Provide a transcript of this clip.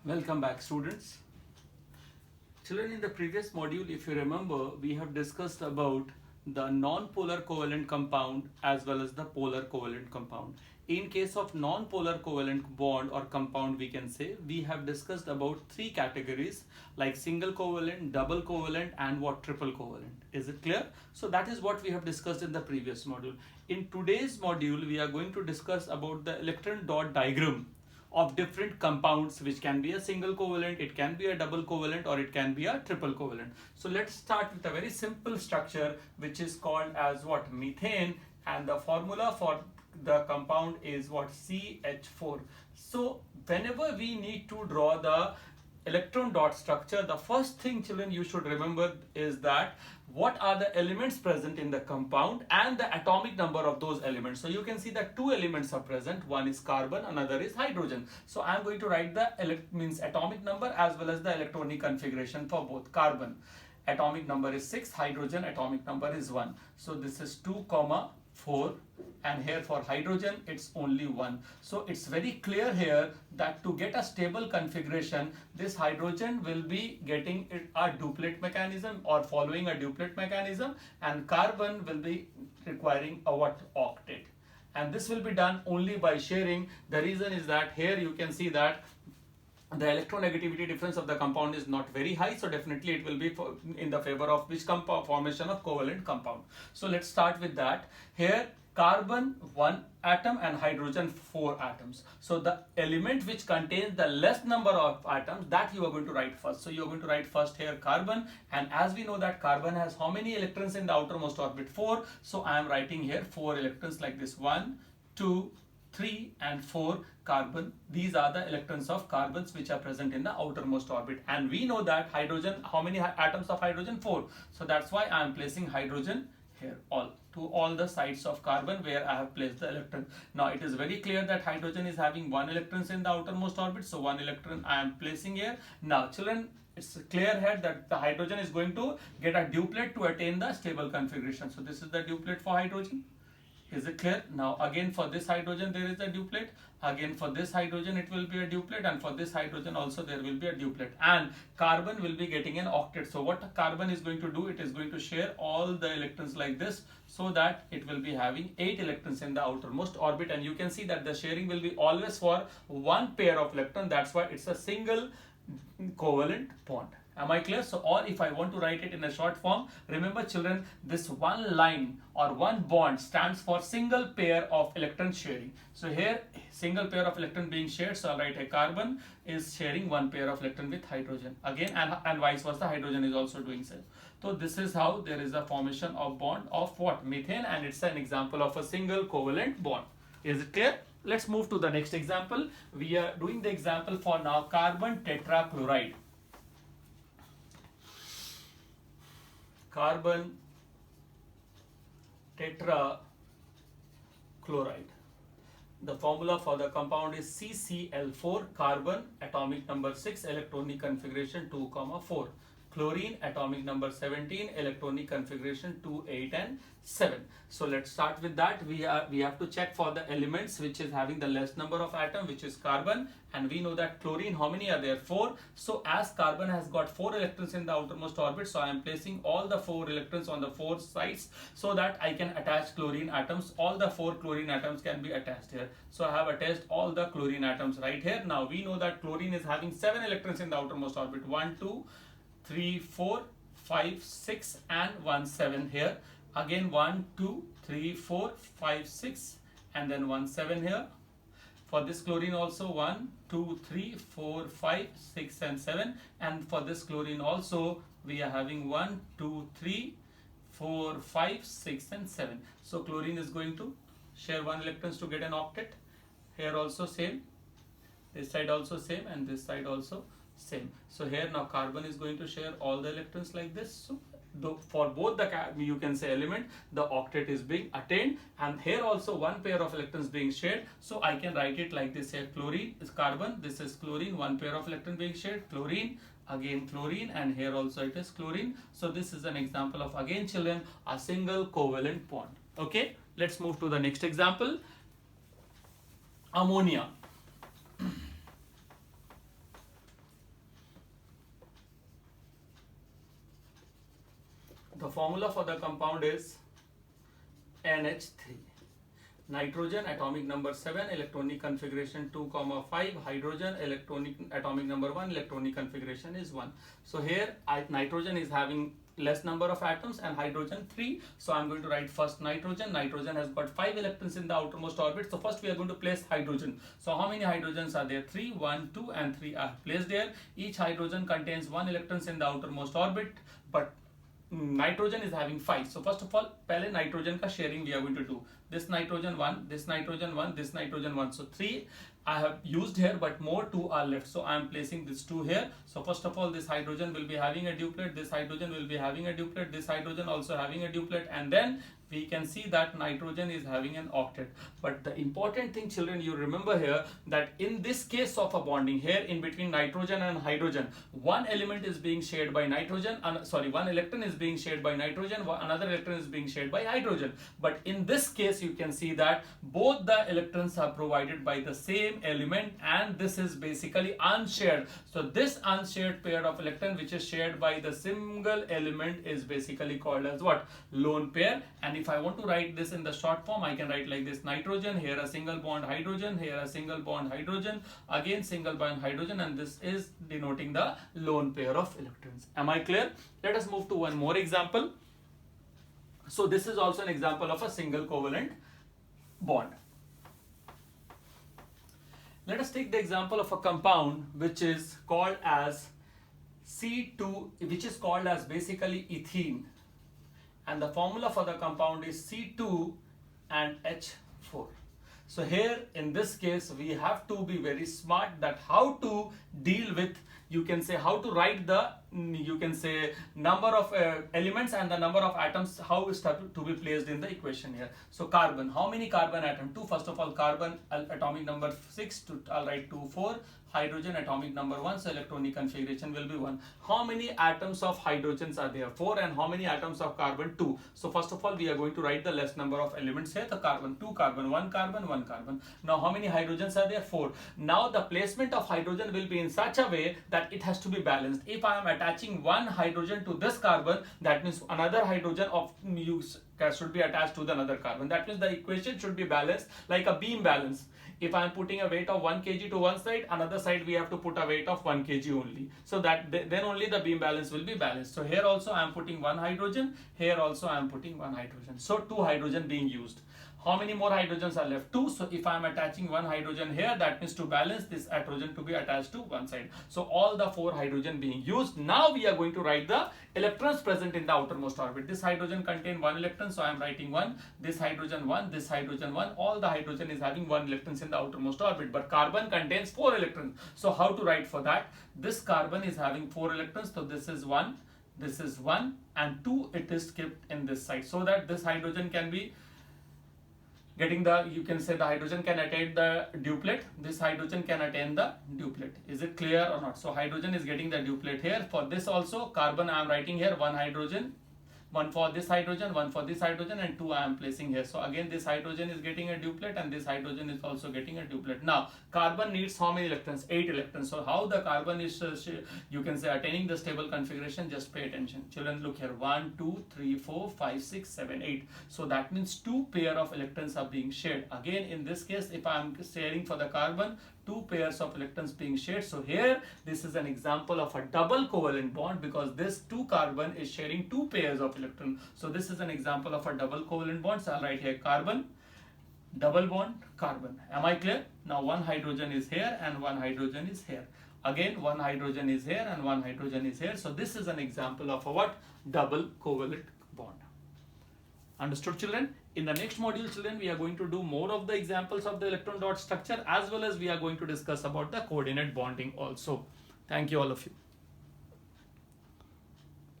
Welcome back, students. Children, in the previous module, if you remember, we have discussed about the non-polar covalent compound as well as the polar covalent compound. In case of non-polar covalent bond or compound, we can say we have discussed about three categories like single covalent, double covalent, and what triple covalent. Is it clear? So that is what we have discussed in the previous module. In today's module, we are going to discuss about the electron dot diagram of different compounds, which can be a single covalent, it can be a double covalent, or it can be a triple covalent. So let's start with a very simple structure which is called as what? Methane, and the formula for the compound is what? CH4. So whenever we need to draw the electron dot structure, the first thing, children, you should remember is that what are the elements present in the compound and the atomic number of those elements. So you can see that two elements are present, one is carbon, another is hydrogen. So I am going to write the atomic number as well as the electronic configuration for both. Carbon atomic number is 6, hydrogen atomic number is 1. So this is 2, 4, and here for hydrogen it's only 1. So it's very clear here that to get a stable configuration, this hydrogen will be getting a duplet mechanism or following a duplet mechanism, and carbon will be requiring a what? Octet. And this will be done only by sharing. The reason is that here you can see that the electronegativity difference of the compound is not very high, so definitely it will be in the favor of which compound? Formation of covalent compound. So let's start with that. Here carbon 1 atom and hydrogen 4 atoms. So the element which contains the less number of atoms, that you are going to write first. So you are going to write first here carbon, and as we know that carbon has how many electrons in the outermost orbit? 4. So I am writing here 4 electrons like this: 1, 2, 3 and 4 carbon. These are the electrons of carbons which are present in the outermost orbit. And we know that hydrogen, how many atoms of hydrogen? 4. So that's why I am placing hydrogen here to all the sides of carbon where I have placed the electron. Now it is very clear that hydrogen is having 1 electron in the outermost orbit, so 1 electron I am placing here. Now children, it's clear here that the hydrogen is going to get a duplet to attain the stable configuration. So this is the duplet for hydrogen. Is it clear? Now again for this hydrogen there is a duplet, again for this hydrogen it will be a duplet, and for this hydrogen also there will be a duplet, and carbon will be getting an octet. So what carbon is going to do, it is going to share all the electrons like this, so that it will be having 8 electrons in the outermost orbit. And you can see that the sharing will be always for one pair of electron. That's why it's a single covalent bond. Am I clear? So, or if I want to write it in a short form, remember children, this one line or one bond stands for single pair of electron sharing. So here single pair of electron being shared, so I'll write a carbon is sharing one pair of electron with hydrogen. Again, and vice versa, hydrogen is also doing so. So this is how there is a formation of bond of what? Methane, and it's an example of a single covalent bond. Is it clear? Let's move to the next example. We are doing the example for now carbon tetrachloride. Carbon tetrachloride. The formula for the compound is CCl4, carbon atomic number 6, electronic configuration 2, 4. Chlorine atomic number 17, electronic configuration 2, 8 and 7. So let's start with that. We have to check for the elements which is having the less number of atom, which is carbon, and we know that chlorine, how many are there? 4. So as carbon has got 4 electrons in the outermost orbit, so I am placing all the 4 electrons on the 4 sides so that I can attach chlorine atoms. All the 4 chlorine atoms can be attached here. So I have attached all the chlorine atoms right here. Now we know that chlorine is having 7 electrons in the outermost orbit: 1, 2, 3, 4, 5, 6 and 1, 7 here. Again 1, 2, 3, 4, 5, 6 and then 1, 7 here. For this chlorine also 1, 2, 3, 4, 5, 6 and 7, and for this chlorine also we are having 1, 2, 3, 4, 5, 6 and 7. So chlorine is going to share 1 electrons to get an octet. Here also same, this side also same, and this side also same. So here now carbon is going to share all the electrons like this. So for both the you can say element, the octet is being attained, and here also one pair of electrons being shared. So I can write it like this here: chlorine is carbon, this is chlorine, one pair of electron being shared, chlorine, again chlorine, and here also it is chlorine. So this is an example of, again children, a single covalent bond. Okay, let's move to the next example. Ammonia. formula for the compound is NH3. Nitrogen atomic number 7, electronic configuration 2, 5. Hydrogen electronic atomic number 1, electronic configuration is 1. So here nitrogen is having less number of atoms and hydrogen 3. So I'm going to write first nitrogen. Nitrogen has got 5 electrons in the outermost orbit. So first we are going to place hydrogen. So how many hydrogens are there? 3, 1, 2 and 3 are placed there. Each hydrogen contains 1 electrons in the outermost orbit, but nitrogen is having 5. So first of all, पहले nitrogen का sharing we are going to do. This nitrogen 1, this nitrogen 1, this nitrogen 1. So 3 I have used here, but more 2 are left. So I am placing this 2 here. So first of all, this hydrogen will be having a duplet, this hydrogen will be having a duplet, this hydrogen also having a duplet, and then we can see that nitrogen is having an octet. But the important thing, children, you remember here that in this case of a bonding here in between nitrogen and hydrogen, one element is being shared by nitrogen, one electron is being shared by nitrogen, another electron is being shared by hydrogen. But in this case, you can see that both the electrons are provided by the same element, and this is basically unshared. So this unshared pair of electron which is shared by the single element is basically called as what? Lone pair. And if I want to write this in the short form, I can write like this: nitrogen, here a single bond hydrogen, here a single bond hydrogen, again single bond hydrogen, and this is denoting the lone pair of electrons. Am I clear? Let us move to one more example. So this is also an example of a single covalent bond. Let us take the example of a compound which is called as C2, which is called as basically ethene. And the formula for the compound is C2 and H4. So here in this case we have to be very smart that how to deal with, you can say, how to write the, you can say, number of elements and the number of atoms, how is to be placed in the equation here. So carbon, how many carbon atom? 2. First of all, carbon atomic number 6, I'll write 2, 4. Hydrogen atomic number 1, so electronic configuration will be 1. How many atoms of hydrogens are there? 4. And how many atoms of carbon? 2. So first of all, we are going to write the less number of elements here. The carbon, 2 carbon, 1 carbon, 1 carbon. Now how many hydrogens are there? 4. Now the placement of hydrogen will be in such a way that it has to be balanced. If I am attaching one hydrogen to this carbon, that means another hydrogen of use should be attached to the another carbon. That means the equation should be balanced like a beam balance. If I am putting a weight of 1 kg to one side, another side we have to put a weight of 1 kg only. So that then only the beam balance will be balanced. So here also I am putting one hydrogen, here also I am putting one hydrogen. So 2 hydrogen being used. How many more hydrogens are left? 2. So if I am attaching one hydrogen here, that means to balance this hydrogen to be attached to one side. So all the 4 hydrogen being used. Now we are going to write the electrons present in the outermost orbit. This hydrogen contain 1 electron, so I am writing 1. This hydrogen 1, this hydrogen 1. All the hydrogen is having 1 electrons in the outermost orbit, but carbon contains 4 electrons. So how to write for that? This carbon is having 4 electrons, so this is 1, this is 1, and 2 it is kept in this side, so that this hydrogen can be getting the, you can say the hydrogen can attain the duplet, this hydrogen can attain the duplet. Is it clear or not? So hydrogen is getting the duplet here. For this also, carbon I am writing here 1 hydrogen, 1 for this hydrogen, 1 for this hydrogen, and 2 I am placing here. So again this hydrogen is getting a duplet and this hydrogen is also getting a duplet. Now carbon needs how many electrons? 8 electrons. So how the carbon is, you can say, attaining the stable configuration? Just pay attention. Children, look here. 1, 2, 3, 4, 5, 6, 7, 8. So that means 2 pair of electrons are being shared. Again in this case, if I am sharing for the carbon, 2 pairs of electrons being shared. So here this is an example of a double covalent bond because this 2 carbon is sharing 2 pairs of electrons. So this is an example of a double covalent bond. So I'll write here carbon, double bond, carbon. Am I clear? Now 1 hydrogen is here and 1 hydrogen is here. Again 1 hydrogen is here and 1 hydrogen is here. So this is an example of a what? Double covalent bond. Understood, children? In the next module, children, we are going to do more of the examples of the electron dot structure, as well as we are going to discuss about the coordinate bonding also. Thank you, all of you.